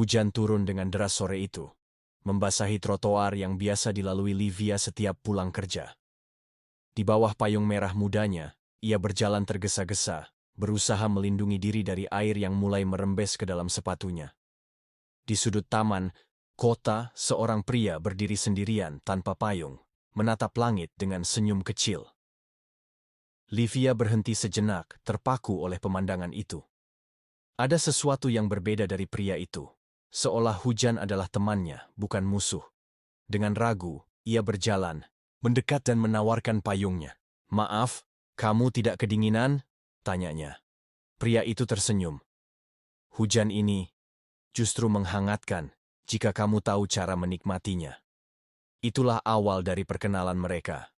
Hujan turun dengan deras sore itu, membasahi trotoar yang biasa dilalui Livia setiap pulang kerja. Di bawah payung merah mudanya, ia berjalan tergesa-gesa, berusaha melindungi diri dari air yang mulai merembes ke dalam sepatunya. Di sudut taman, kota, seorang pria berdiri sendirian tanpa payung, menatap langit dengan senyum kecil. Livia berhenti sejenak, terpaku oleh pemandangan itu. Ada sesuatu yang berbeda dari pria itu. Seolah hujan adalah temannya, bukan musuh. Dengan ragu, ia berjalan, mendekat dan menawarkan payungnya. "Maaf, kamu tidak kedinginan?" tanyanya. Pria itu tersenyum. "Hujan ini justru menghangatkan jika kamu tahu cara menikmatinya." Itulah awal dari perkenalan mereka.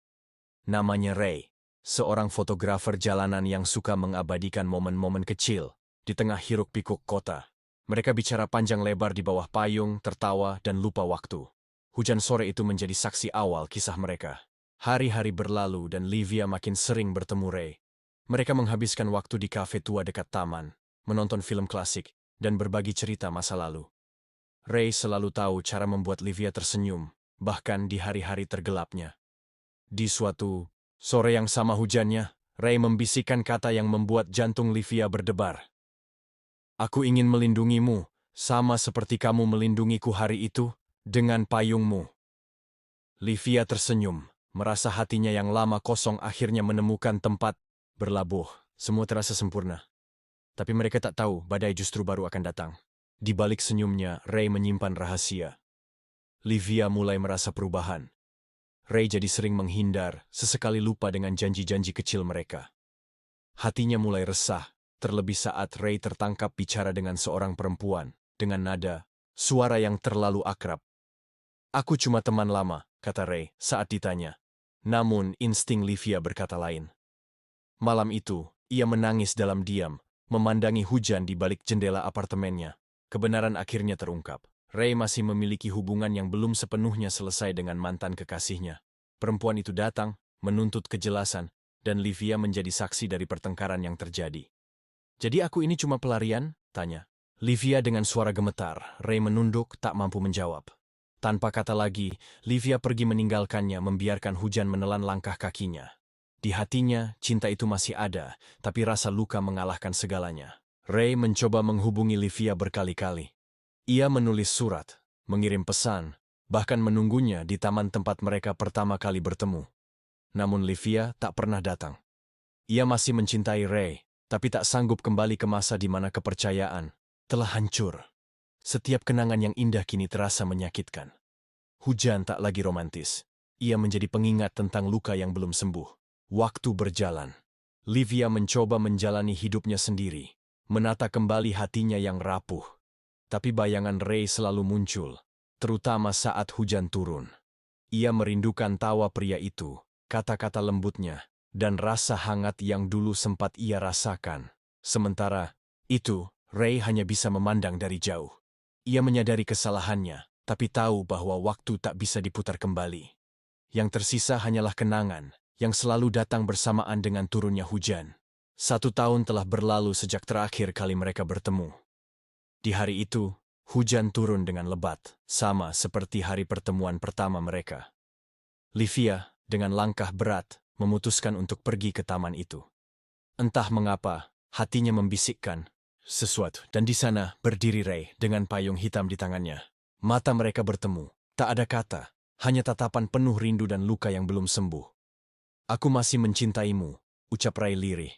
Namanya Ray, seorang fotografer jalanan yang suka mengabadikan momen-momen kecil di tengah hiruk-pikuk kota. Mereka bicara panjang lebar di bawah payung, tertawa, dan lupa waktu. Hujan sore itu menjadi saksi awal kisah mereka. Hari-hari berlalu dan Livia makin sering bertemu Ray. Mereka menghabiskan waktu di kafe tua dekat taman, menonton film klasik, dan berbagi cerita masa lalu. Ray selalu tahu cara membuat Livia tersenyum, bahkan di hari-hari tergelapnya. Di suatu sore yang sama hujannya, Ray membisikkan kata yang membuat jantung Livia berdebar. "Aku ingin melindungimu, sama seperti kamu melindungiku hari itu, dengan payungmu." Livia tersenyum, merasa hatinya yang lama kosong akhirnya menemukan tempat berlabuh. Semua terasa sempurna. Tapi mereka tak tahu badai justru baru akan datang. Di balik senyumnya, Ray menyimpan rahasia. Livia mulai merasa perubahan. Ray jadi sering menghindar, sesekali lupa dengan janji-janji kecil mereka. Hatinya mulai resah. Terlebih saat Ray tertangkap bicara dengan seorang perempuan, dengan nada, suara yang terlalu akrab. "Aku cuma teman lama," kata Ray saat ditanya. Namun insting Livia berkata lain. Malam itu, ia menangis dalam diam, memandangi hujan di balik jendela apartemennya. Kebenaran akhirnya terungkap. Ray masih memiliki hubungan yang belum sepenuhnya selesai dengan mantan kekasihnya. Perempuan itu datang, menuntut kejelasan, dan Livia menjadi saksi dari pertengkaran yang terjadi. "Jadi aku ini cuma pelarian?" tanya. Livia dengan suara gemetar. Ray menunduk, tak mampu menjawab. Tanpa kata lagi, Livia pergi meninggalkannya, membiarkan hujan menelan langkah kakinya. Di hatinya, cinta itu masih ada, tapi rasa luka mengalahkan segalanya. Ray mencoba menghubungi Livia berkali-kali. Ia menulis surat, mengirim pesan, bahkan menunggunya di taman tempat mereka pertama kali bertemu. Namun Livia tak pernah datang. Ia masih mencintai Ray, tapi tak sanggup kembali ke masa di mana kepercayaan telah hancur. Setiap kenangan yang indah kini terasa menyakitkan. Hujan tak lagi romantis. Ia menjadi pengingat tentang luka yang belum sembuh. Waktu berjalan. Livia mencoba menjalani hidupnya sendiri, menata kembali hatinya yang rapuh. Tapi bayangan Ray selalu muncul, terutama saat hujan turun. Ia merindukan tawa pria itu, kata-kata lembutnya, dan rasa hangat yang dulu sempat ia rasakan. Sementara itu, Ray hanya bisa memandang dari jauh. Ia menyadari kesalahannya, tapi tahu bahwa waktu tak bisa diputar kembali. Yang tersisa hanyalah kenangan, yang selalu datang bersamaan dengan turunnya hujan. 1 tahun telah berlalu sejak terakhir kali mereka bertemu. Di hari itu, hujan turun dengan lebat, sama seperti hari pertemuan pertama mereka. Livia, dengan langkah berat, memutuskan untuk pergi ke taman itu. Entah mengapa, hatinya membisikkan sesuatu, dan di sana berdiri Ray dengan payung hitam di tangannya. Mata mereka bertemu, tak ada kata, hanya tatapan penuh rindu dan luka yang belum sembuh. "Aku masih mencintaimu," ucap Ray lirih.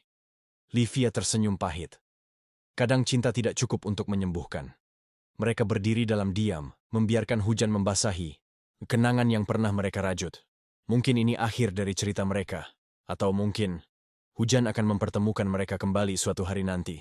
Livia tersenyum pahit. Kadang cinta tidak cukup untuk menyembuhkan. Mereka berdiri dalam diam, membiarkan hujan membasahi kenangan yang pernah mereka rajut. Mungkin ini akhir dari cerita mereka, atau mungkin hujan akan mempertemukan mereka kembali suatu hari nanti.